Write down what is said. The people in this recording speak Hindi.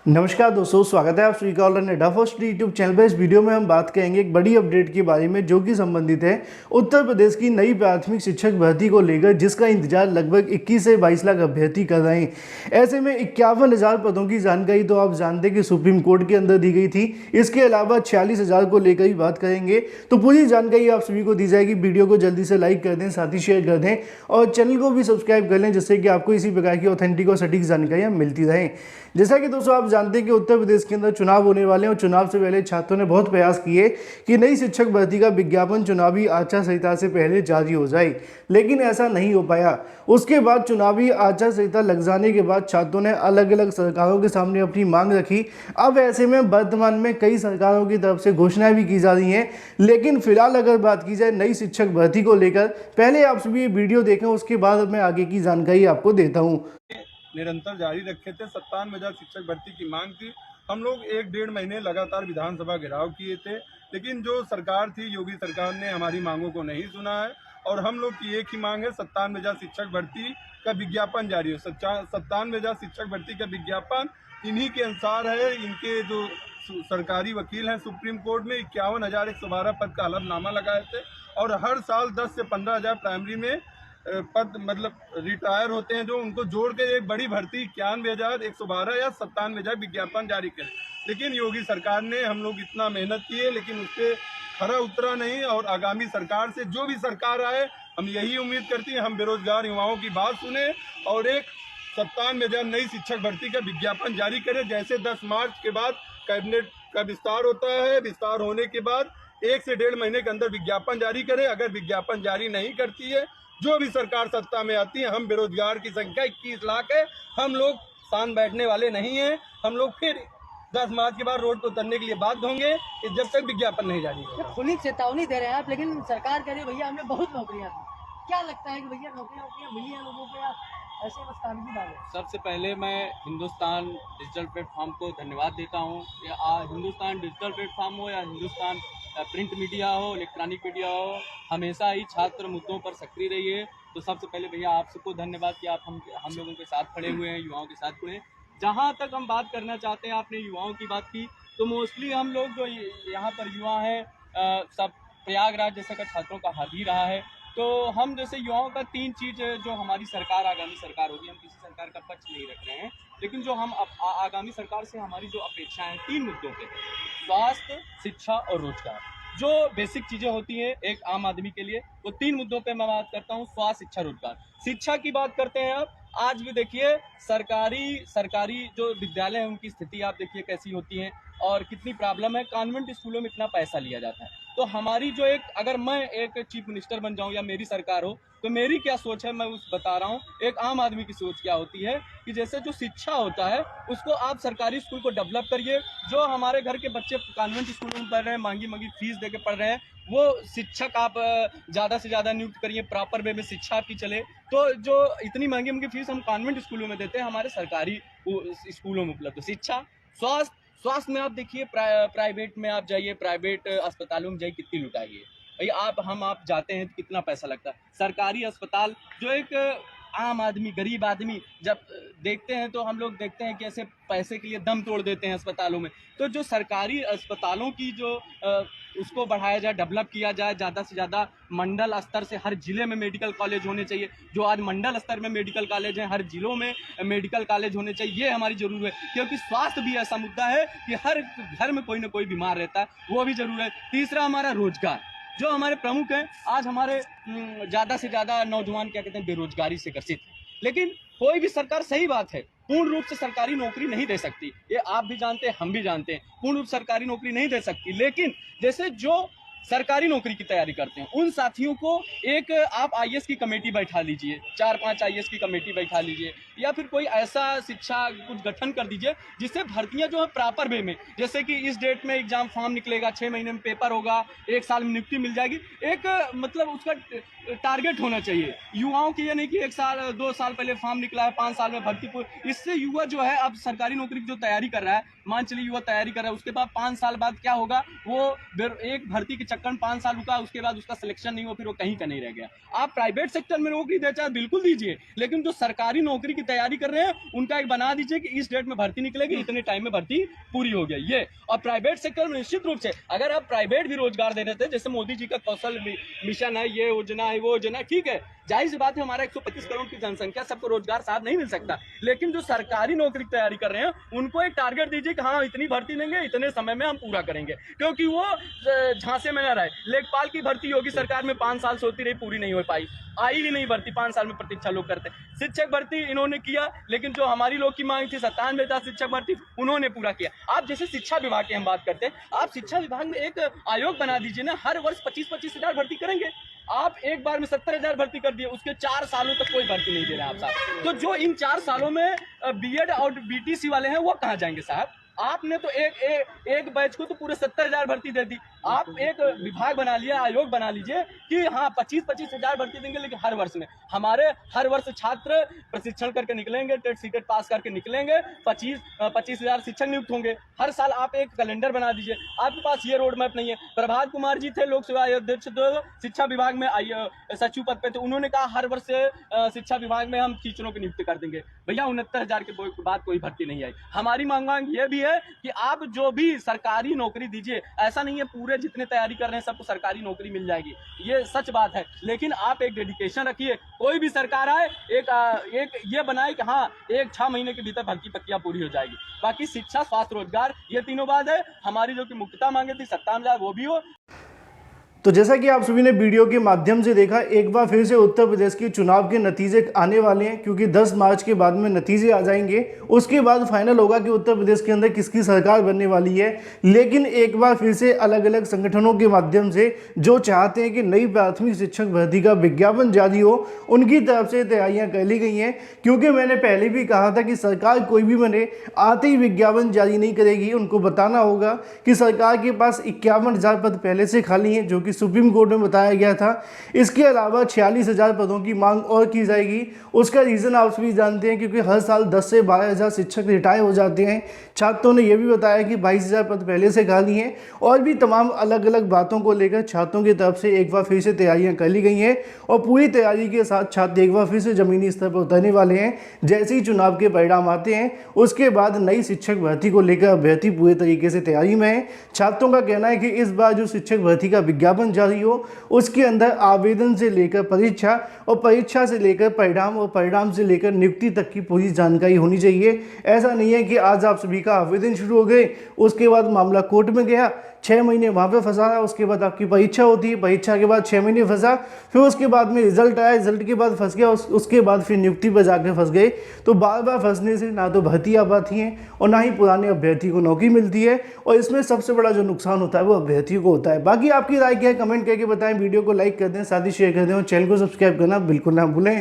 नमस्कार दोस्तों, स्वागत है आप सभी का ऑनलाइन अड्डा फर्स्ट यूट्यूब चैनल पर। इस वीडियो में हम बात करेंगे एक बड़ी अपडेट के बारे में जो कि संबंधित है उत्तर प्रदेश की नई प्राथमिक शिक्षक भर्ती को लेकर, जिसका इंतजार लगभग 21 से 22 लाख अभ्यर्थी कर रहे हैं। ऐसे में 51,000 पदों की जानकारी तो आप जानते हैं कि सुप्रीम कोर्ट के अंदर दी गई थी। इसके अलावा 46,000 को लेकर ही बात करेंगे, तो पूरी जानकारी आप सभी को दी जाएगी। वीडियो को जल्दी से लाइक कर दें, साथ ही शेयर कर दें और चैनल को भी सब्सक्राइब कर लें, जिससे कि आपको इसी प्रकार की ऑथेंटिक और सटीक जानकारियाँ मिलती रहें। जैसा कि दोस्तों आप जानते हैं कि उत्तर प्रदेश के अंदर चुनाव होने वाले हैं और चुनाव से पहले छात्रों ने बहुत प्रयास किए कि नई शिक्षक भर्ती का विज्ञापन चुनावी आचार संहिता से पहले जारी हो जाए, लेकिन ऐसा नहीं हो पाया। उसके बाद चुनावी आचार संहिता लग जाने के बाद छात्रों ने अलग अलग सरकारों के सामने अपनी मांग रखी। अब ऐसे में वर्तमान में कई सरकारों की तरफ से घोषणाएं भी की जा रही हैं, लेकिन फिलहाल अगर बात की जाए नई शिक्षक भर्ती को लेकर, पहले आप सभी ये वीडियो देखें, उसके बाद मैं आगे की जानकारी आपको देता हूँ। निरंतर जारी रखे थे। 57,000 शिक्षक भर्ती की मांग थी। हम लोग 1-1.5 महीने लगातार विधानसभा घेराव किए थे, लेकिन जो सरकार थी, योगी सरकार ने हमारी मांगों को नहीं सुना है। और हम लोग की एक ही मांग है, 57,000 शिक्षक भर्ती का विज्ञापन जारी हो। 57,000 शिक्षक भर्ती का विज्ञापन इन्हीं के अनुसार है। इनके जो सरकारी वकील हैं सुप्रीम कोर्ट में 51,112 पद का हलफनामा लगाए थे, और हर साल 10 से 15,000 प्राइमरी में पद मतलब रिटायर होते हैं, जो उनको जोड़ के एक बड़ी भर्ती 91,112 या 97,000 विज्ञापन जारी करे। लेकिन योगी सरकार ने, हम लोग इतना मेहनत किए लेकिन उस पर खरा उतरा नहीं। और आगामी सरकार से, जो भी सरकार आए, हम यही उम्मीद करती हैं हम बेरोजगार युवाओं की बात सुने और एक 57,000 नई शिक्षक भर्ती का विज्ञापन जारी करें। जैसे 10 मार्च के बाद कैबिनेट का विस्तार होता है, विस्तार होने के बाद 1 से 1.5 महीने के अंदर विज्ञापन जारी करें। अगर विज्ञापन जारी नहीं करती है, जो भी सरकार सत्ता में आती है, हम बेरोजगार की संख्या 21 लाख है, हम लोग शांत बैठने वाले नहीं हैं। हम लोग फिर 10 मार्च के बाद रोड पर उतरने के लिए बाध्य होंगे कि जब तक विज्ञापन नहीं जारी होगा। खुली चेतावनी दे रहे हैं आप, लेकिन सरकार कह रही है भैया हमने बहुत नौकरियां दी। क्या लगता है कि भैया नौकरियां मिली हैं लोगों को, या ऐसे बस काम की बात है? सबसे पहले मैं हिंदुस्तान डिजिटल प्लेटफॉर्म को धन्यवाद देता हूँ। हिंदुस्तान डिजिटल प्लेटफॉर्म हो या हिंदुस्तान प्रिंट मीडिया हो, इलेक्ट्रॉनिक मीडिया हो, हमेशा ही छात्र मुद्दों पर सक्रिय रही है। तो सबसे पहले भैया आप सबको धन्यवाद कि आप हम लोगों के साथ खड़े हुए हैं, युवाओं के साथ खड़े हैं। जहाँ तक हम बात करना चाहते हैं, आपने युवाओं की बात की, तो मोस्टली हम लोग जो यहाँ पर युवा हैं, सब प्रयागराज जैसे का छात्रों का हाथ ही रहा है। तो हम जैसे युवाओं का 3 चीज़ जो हमारी सरकार, आगामी सरकार होगी, हम किसी सरकार का पक्ष नहीं रख रहे हैं, लेकिन जो हम आगामी सरकार से हमारी जो अपेक्षाएं हैं 3 मुद्दों पे, स्वास्थ्य, शिक्षा और रोजगार, जो बेसिक चीज़ें होती हैं एक आम आदमी के लिए, वो 3 मुद्दों पे मैं बात करता हूँ। स्वास्थ्य, शिक्षा, रोजगार। शिक्षा की बात करते हैं आप, आज भी देखिए सरकारी जो विद्यालय हैं उनकी स्थिति आप देखिए कैसी होती है और कितनी प्रॉब्लम है। कॉन्वेंट स्कूलों में इतना पैसा लिया जाता है। तो हमारी जो अगर मैं एक चीफ मिनिस्टर बन जाऊं या मेरी सरकार हो, तो मेरी क्या सोच है मैं उस बता रहा हूँ। एक आम आदमी की सोच क्या होती है कि जैसे जो शिक्षा होता है उसको आप सरकारी स्कूल को डेवलप करिए। जो हमारे घर के बच्चे कॉन्वेंट स्कूलों में पढ़ रहे हैं, महंगी फीस दे के पढ़ रहे हैं, वो शिक्षक आप ज़्यादा से ज़्यादा नियुक्त करिए, प्रॉपर वे में शिक्षा आपकी चले। तो जो इतनी महंगी फीस हम कॉन्वेंट स्कूलों में देते हैं, हमारे सरकारी स्कूलों में उपलब्ध। शिक्षा, स्वास्थ्य में आप देखिए, प्राइवेट में आप जाइए, प्राइवेट अस्पतालों में जाइए, कितनी लुटाई है भाई। आप जाते हैं तो कितना पैसा लगता है। सरकारी अस्पताल जो एक आम आदमी, गरीब आदमी जब देखते हैं, तो हम लोग देखते हैं कि ऐसे पैसे के लिए दम तोड़ देते हैं अस्पतालों में। तो जो सरकारी अस्पतालों की जो उसको बढ़ाया जाए, डेवलप किया जाए, ज़्यादा से ज़्यादा मंडल स्तर से हर जिले में मेडिकल कॉलेज होने चाहिए। जो आज मंडल स्तर में मेडिकल कॉलेज हैं, हर जिलों में मेडिकल कॉलेज होने चाहिए। ये हमारी ज़रूरत है, क्योंकि स्वास्थ्य भी ऐसा मुद्दा है कि हर घर में कोई ना कोई बीमार रहता है, वो भी जरूर है। तीसरा हमारा रोजगार, जो हमारे प्रमुख हैं। आज हमारे ज़्यादा से ज़्यादा नौजवान क्या कहते हैं, बेरोजगारी से ग्रसित हैं। लेकिन कोई भी सरकार, सही बात है, पूर्ण रूप से सरकारी नौकरी नहीं दे सकती, ये आप भी जानते हैं, हम भी जानते हैं, पूर्ण रूप सरकारी नौकरी नहीं दे सकती। लेकिन जैसे जो सरकारी नौकरी की तैयारी करते हैं, उन साथियों को एक आप आईएएस की कमेटी बैठा लीजिए, 4-5 आईएएस की कमेटी बैठा लीजिए, या फिर कोई ऐसा शिक्षा कुछ गठन कर दीजिए जिससे भर्तियां जो है प्रॉपर वे में, जैसे कि इस डेट में एग्जाम फॉर्म निकलेगा, 6 महीने में पेपर होगा, 1 साल में नियुक्ति मिल जाएगी। एक मतलब उसका टारगेट होना चाहिए युवाओं की, ये नहीं कि 1 साल 2 साल पहले फॉर्म निकला है, 5 साल में भर्ती। इससे युवा जो है अब सरकारी नौकरी की जो तैयारी कर रहा है, मान चलिए युवा तैयारी कर रहा है, उसके बाद 5 साल बाद क्या होगा, वो एक भर्ती के चक्कर में 5 साल रुका, उसके बाद उसका सिलेक्शन नहीं हुआ, फिर वो कहीं का नहीं रह गया। आप प्राइवेट सेक्टर में नौकरी दे चाहे बिल्कुल दीजिए, लेकिन जो सरकारी नौकरी की तैयारी कर रहे हैं उनका एक बना दीजिए कि इस डेट में भर्ती निकलेगी, इतने टाइम में भर्ती पूरी हो गई ये। और प्राइवेट सेक्टर में निश्चित रूप से अगर आप प्राइवेट भी रोजगार दे रहे थे, जैसे मोदी जी का कौशल मिशन है, ये योजना है, वो योजना है, ठीक है, जाहिर सी बात है हमारा 125 करोड़ की जनसंख्या, सबको रोजगार साथ नहीं मिल सकता, लेकिन जो सरकारी नौकरी की तैयारी कर रहे हैं उनको एक टारगेट दीजिए कि हाँ इतनी भर्ती देंगे, इतने समय में हम पूरा करेंगे, क्योंकि वो झांसे में न रहे। लेखपाल की भर्ती योगी सरकार में 5 साल से होती रही, पूरी नहीं हो पाई, आई ही नहीं भर्ती, 5 साल में प्रतीक्षा लोग करते। शिक्षक भर्ती इन्होंने किया, लेकिन जो हमारी लोग की मांग थी 97,000 शिक्षक भर्ती, उन्होंने पूरा किया। आप जैसे शिक्षा विभाग की हम बात करते हैं, आप शिक्षा विभाग में एक आयोग बना दीजिए ना, हर वर्ष 25-25 हजार भर्ती करेंगे। आप एक बार में 70,000 भर्ती कर दिए, उसके 4 सालों तक कोई भर्ती नहीं दे रहे हैं आप साहब। तो जो इन 4 सालों में बीएड और बीटीसी वाले हैं वो कहाँ जाएंगे साहब? आपने तो एक बैच को तो पूरे 70,000 भर्ती दे दी। आप एक विभाग बना लिया, आयोग बना लीजिए कि हाँ 25-25 हजार भर्ती देंगे, लेकिन हर वर्ष में हमारे हर वर्ष छात्र प्रशिक्षण करके निकलेंगे, टेट सीटेट पास करके निकलेंगे, 25 हजार शिक्षक नियुक्त होंगे। हर साल आप एक कैलेंडर बना दीजिए। आपके पास ये रोड मैप नहीं है। प्रभात कुमार जी थे लोक सेवा अध्यक्ष, शिक्षा विभाग में सचिव पद पे थे, उन्होंने कहा हर वर्ष से शिक्षा विभाग में हम टीचरों की नियुक्ति कर देंगे। भैया 69,000 के बाद कोई भर्ती नहीं आई। हमारी मांग ये भी है कि आप जो भी सरकारी नौकरी दीजिए, ऐसा नहीं है पूरे जितने तैयारी कर रहे हैं सबको सरकारी नौकरी मिल जाएगी, ये सच बात है, लेकिन आप एक डेडिकेशन रखिए। कोई भी सरकार आए एक ये बनाए कि हाँ 6 महीने के भीतर भर्ती प्रक्रिया पूरी हो जाएगी। बाकी शिक्षा, स्वास्थ्य, रोजगार, ये तीनों बात है। हमारी जो कि मुख्यता मांगे थी 57,000 वो भी हो। तो जैसा कि आप सभी ने वीडियो के माध्यम से देखा, एक बार फिर से उत्तर प्रदेश के चुनाव के नतीजे आने वाले हैं, क्योंकि 10 मार्च के बाद में नतीजे आ जाएंगे। उसके बाद फाइनल होगा कि उत्तर प्रदेश के अंदर किसकी सरकार बनने वाली है। लेकिन एक बार फिर से अलग अलग संगठनों के माध्यम से जो चाहते हैं कि नई प्राथमिक शिक्षक भर्ती का विज्ञापन जारी हो, उनकी तरफ से तैयारियां कर ली गई हैं। क्योंकि मैंने पहले भी कहा था कि सरकार कोई भी बने आते ही विज्ञापन जारी नहीं करेगी। उनको बताना होगा कि सरकार के पास 51,000 पद पहले से खाली हैं, जो कि सुप्रीम कोर्ट में बताया गया था। इसके अलावा 46,000 पदों की मांग और की जाएगी। उसका रीज़न आप सभी जानते हैं, क्योंकि हर साल 10 से 12,000 शिक्षक रिटायर हो जाते हैं। छात्रों ने यह भी बताया कि 22,000 पद पहले से खाली हैं, और भी तमाम अलग अलग बातों को लेकर छात्रों की तरफ से एक बार फिर से तैयारियां कर ली गई हैं। और पूरी तैयारी के साथ छात्र एक बार फिर से ज़मीनी स्तर पर उतरने वाले हैं। जैसे ही चुनाव के परिणाम आते हैं, उसके बाद नई शिक्षक भर्ती को लेकर अभ्यर्थी पूरे तरीके से तैयारी में है। छात्रों का कहना है कि इस बार जो शिक्षक भर्ती का विज्ञापन जारी हो, उसके अंदर आवेदन से लेकर परीक्षा, और परीक्षा से लेकर परिणाम, और परिणाम से लेकर नियुक्ति तक की पूरी जानकारी होनी चाहिए। ऐसा नहीं है कि आज आप सभी का आवेदन शुरू हो गए, उसके बाद मामला कोर्ट में गया, 6 महीने वहाँ पे फंसा रहा, उसके बाद आपकी परीक्षा होती है, परीक्षा के बाद 6 महीने फंसा, फिर उसके बाद में रिजल्ट आया, रिजल्ट के बाद फंस गया, उसके बाद फिर नियुक्ति पर जाकर फंस गए। तो बार बार फंसने से ना तो भर्ती आ पाती हैं, और ना ही पुराने अभ्यर्थी को नौकरी मिलती है। और इसमें सबसे बड़ा जो नुकसान होता है वो अभ्यर्थी को होता है। बाकी आपकी राय क्या है, कमेंट करके बताएं। वीडियो को लाइक कर दें, साथ ही शेयर कर दें, और चैनल को सब्सक्राइब करना बिल्कुल ना भूलें।